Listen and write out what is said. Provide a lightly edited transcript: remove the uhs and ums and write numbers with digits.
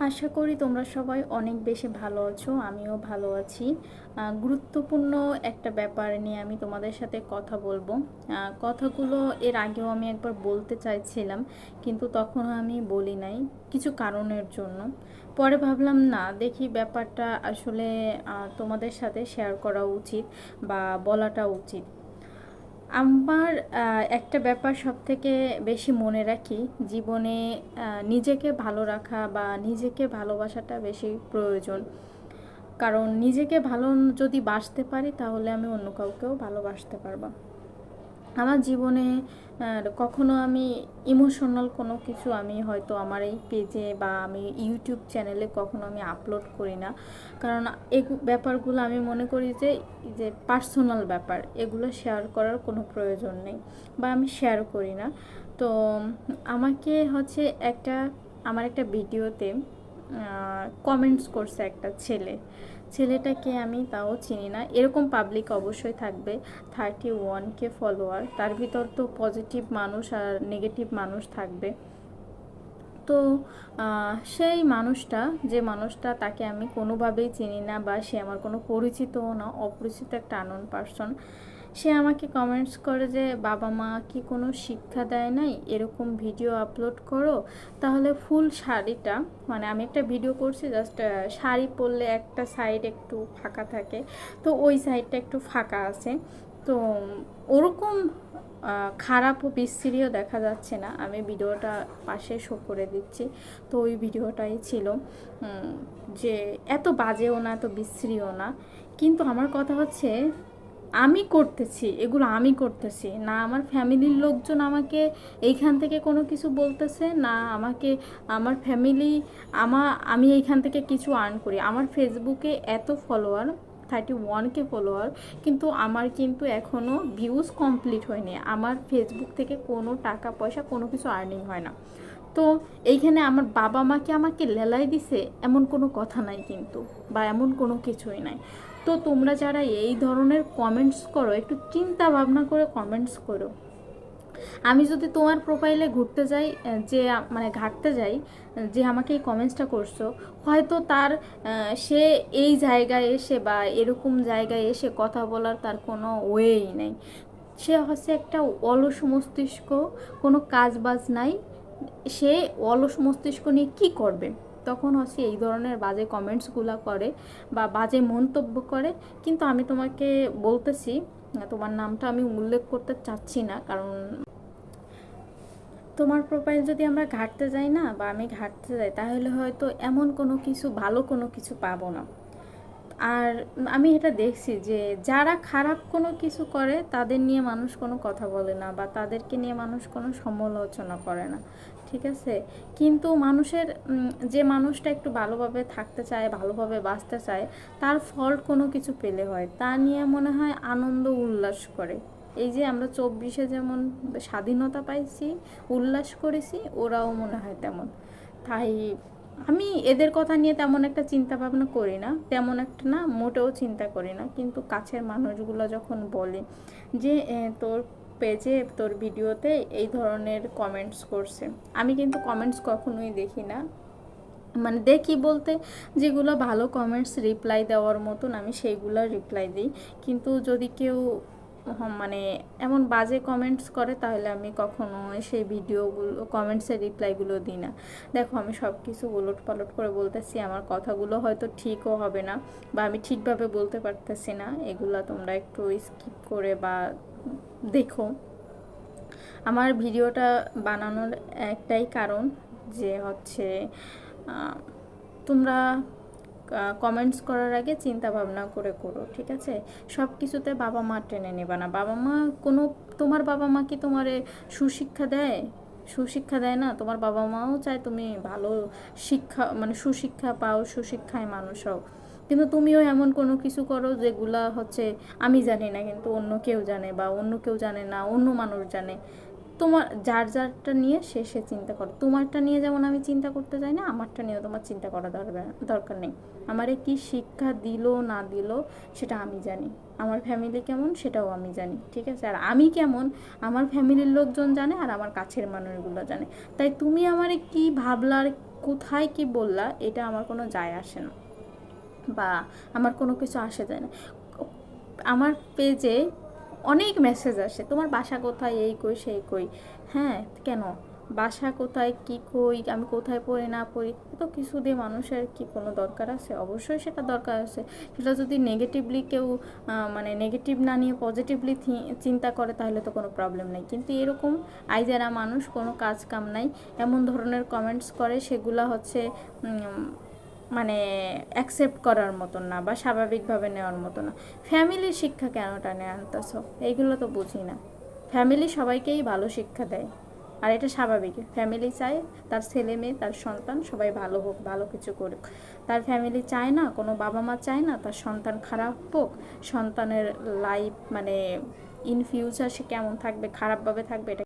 আশা করি তোমরা সবাই অনেক বেশি ভালো আছো, আমিও ভালো আছি। গুরুত্বপূর্ণ একটা ব্যাপার নিয়ে আমি তোমাদের সাথে কথা বলবো। কথাগুলো এর আগেও আমি একবার বলতে চাইছিলাম, কিন্তু তখন আমি বলি নাই কিছু কারণের জন্য। পরে ভাবলাম না, দেখি ব্যাপারটা আসলে তোমাদের সাথে শেয়ার করা উচিত বা বলাটা উচিত। আমার একটা ব্যাপার সবথেকে বেশি মনে রাখি জীবনে, নিজেকে ভালো রাখা বা নিজেকে ভালোবাসাটা বেশি প্রয়োজন। কারণ নিজেকে ভালো যদি বাসতে পারি তাহলে আমি অন্য কাউকেও ভালোবাসতে পারবো। আমার জীবনে কখনো আমি ইমোশনাল কোনো কিছু আমি হয়তো আমার এই পেজে বা আমি ইউটিউব চ্যানেলে কখনো আমি আপলোড করি না। কারণ এই ব্যাপারগুলো আমি মনে করি যে যে পার্সোনাল ব্যাপার, এগুলো শেয়ার করার কোনো প্রয়োজন নেই বা আমি শেয়ার করি না। তো আমাকে হচ্ছে আমার একটা ভিডিওতে কমেন্টস করছে একটা ছেলেটাকে আমি তাও চিনি না। এরকম পাবলিক অবশ্যই থাকবে, 31K ফলোয়ার, তার ভিতর তো পজিটিভ মানুষ আর নেগেটিভ মানুষ থাকবে। তো সেই মানুষটা, যে মানুষটা, তাকে আমি কোনোভাবেই চিনি না বা সে আমার কোনো পরিচিতও না, অপরিচিত একটা আননোন পারসন। সে আমাকে কমেন্টস করে যে বাবা মা কি কোনো শিক্ষা দেয় নাই, এরকম ভিডিও আপলোড করো, তাহলে ফুল শাড়িটা, মানে আমি একটা ভিডিও করছি, জাস্ট শাড়ি পরলে একটা সাইড একটু ফাঁকা থাকে, তো ওই সাইডটা একটু ফাঁকা আছে। তো ওরকম খারাপ ও বিশ্রীও দেখা যাচ্ছে না। আমি ভিডিওটা পাশে শো করে দিচ্ছি। তো ওই ভিডিওটাই ছিল, যে এত বাজেও না, এত বিশ্রীও না। কিন্তু আমার কথা হচ্ছে, আমি করতেছি এগুলো, আমি করতেছি না, আমার ফ্যামিলির লোকজন আমাকে এইখান থেকে কোনো কিছু বলতেছে না, আমাকে আমার ফ্যামিলি, আমি এইখান থেকে কিছু আর্ন করি। আমার ফেসবুকে এত ফলোয়ার, 31K ফলোয়ার, কিন্তু আমার কিন্তু এখনও ভিউজ কমপ্লিট হয়নি। আমার ফেসবুক থেকে কোনো টাকা পয়সা কোনো কিছু আর্নিং হয় না। তো এইখানে আমার বাবা মাকে আমাকে লেলাই দিছে এমন কোনো কথা নাই কিন্তু, বা এমন কোনো কিছুই নাই। তো তোমরা যারা এই ধরনের কমেন্টস করো, একটু চিন্তা ভাবনা করে কমেন্টস করো। আমি যদি তোমার প্রোফাইলে ঘুরতে যাই, যে মানে ঘাঁটতে যাই, যে আমাকে এই কমেন্টসটা করছো, হয়তো তার সে এই জায়গায় এসে বা এরকম জায়গায় এসে কথা বলার তার কোনো ওয়েই নেই। সে হচ্ছে একটা অলস মস্তিষ্ক, কোনো কাজ বাজ নাই, সে অলস মস্তিষ্ক নিয়ে কী করবে? তখন হচ্ছে এই ধরনের বাজে কমেন্টসগুলো করে বা বাজে মন্তব্য করে। কিন্তু আমি তোমাকে বলতেছি, তোমার নামটা আমি উল্লেখ করতে চাচ্ছি না, কারণ তোমার প্রোফাইল যদি আমরা ঘাঁটতে যাই না, বা আমি ঘাঁটতে যাই, তাহলে হয়তো এমন কোনো কিছু, ভালো কোনো কিছু পাবো না। আর আমি এটা দেখছি যে যারা খারাপ কোনো কিছু করে তাদের নিয়ে মানুষ কোনো কথা বলে না, বা তাদেরকে নিয়ে মানুষ কোনো সমালোচনা করে না, ঠিক আছে? কিন্তু মানুষের, যে মানুষটা একটু ভালোভাবে থাকতে চায়, ভালোভাবে বাঁচতে চায়, তার ফল্ট কোনো কিছু পেলে হয়, তা নিয়ে মনে হয় আনন্দ উল্লাস করে। এই যে আমরা 24-এ যেমন স্বাধীনতা পাইছি, উল্লাস করেছি, ওরাও মনে হয় তেমন। তাই আমি এদের কথা নিয়ে তেমন একটা চিন্তা ভাবনা করি না, তেমন একটা না, মোটেও চিন্তা করি না। কিন্তু কাছের মানুষগুলো যখন বলে যে তোর পেজে, তোর ভিডিওতে এই ধরনের কমেন্টস করছে, আমি কিন্তু কমেন্টস কখনোই দেখি না। মানে দেখি বলতে, যেগুলো ভালো কমেন্টস রিপ্লাই দেওয়ার মতন আমি সেইগুলো রিপ্লাই দিই। কিন্তু যদি কেউ মানে এমন বাজে কমেন্টস করে, তাহলে আমি কখনো সেই ভিডিওগুলো, কমেন্টসের রিপ্লাইগুলো দিই না। দেখো, আমি সব কিছু উলট পালট করে বলতেছি, আমার কথাগুলো হয়তো ঠিকও হবে না, বা আমি ঠিকভাবে বলতে পারতেছি না, এগুলো তোমরা একটু স্কিপ করে বা দেখো। আমার ভিডিওটা বানানোর একটাই কারণ, যে হচ্ছে তোমরা কমেন্টস করার আগে চিন্তা ভাবনা করে করো, ঠিক আছে? সব কিছুতে বাবা মা টেনে নেবা না। বাবা মা কোনো, তোমার বাবা মা কি তোমারে সুশিক্ষা দেয়? সুশিক্ষা দেয় না। তোমার বাবা মাও চায় তুমি ভালো শিক্ষা, মানে সুশিক্ষা পাও, সুশিক্ষায় মানুষ হও। কিন্তু তুমিও এমন কোনো কিছু করো যেগুলা হচ্ছে আমি জানি না, কিন্তু অন্য কেউ জানে, বা অন্য কেউ জানে না, অন্য মানুষ জানে। তোমার যার যারটা নিয়ে সে চিন্তা করো। তোমারটা নিয়ে যেমন আমি চিন্তা করতে চাই না, আমারটা নিয়েও তোমার চিন্তা করা দরকার নেই। আমারে কি শিক্ষা দিল না দিল সেটা আমি জানি, আমার ফ্যামিলি কেমন সেটাও আমি জানি, ঠিক আছে? আর আমি কেমন আমার ফ্যামিলির লোকজন জানে, আর আমার কাছের মানুষগুলো জানে। তাই তুমি আমারে কি ভাবলার, কোথায় কি বললা এটা আমার কোনো যায় আসে না, বা আমার কোনো কিছু আসে যায় না। আমার পেজে অনেক মেসেজ আসে, তোমার বাসা কোথায়, এই কই সেই কই। হ্যাঁ, কেন? বাসা কোথায়, কি কই, আমি কোথায় পড়ি না পড়ি, এত কিছু দিয়ে মানুষের কি কোনো দরকার আছে? অবশ্যই সেটা দরকার আছে। সেটা যদি নেগেটিভলি কেউ মানে নেগেটিভ না নিয়ে পজিটিভলি চিন্তা করে তাহলে তো কোনো প্রবলেম নেই। কিন্তু এরকম আইজারা মানুষ কোনো কাজ কাম নাই এমন ধরনের কমেন্টস করে, সেগুলো হচ্ছে মানে অ্যাকসেপ্ট করার মতন না বা স্বাভাবিকভাবে নেওয়ার মতো না। ফ্যামিলির শিক্ষা কেন টানে আনতেছ? এইগুলো তো বুঝি না। ফ্যামিলি সবাইকেই ভালো শিক্ষা দেয়, আর এটা স্বাভাবিক। ফ্যামিলি চায় তার ছেলে মেয়ে, তার সন্তান সবাই ভালো হোক, ভালো কিছু করুক। তার ফ্যামিলি চায় না, কোনো বাবা মা চায় না তার সন্তান খারাপ হোক, সন্তানের লাইফ মানে ইন ফিউচার সে কেমন থাকবে, খারাপভাবে থাকবে, এটা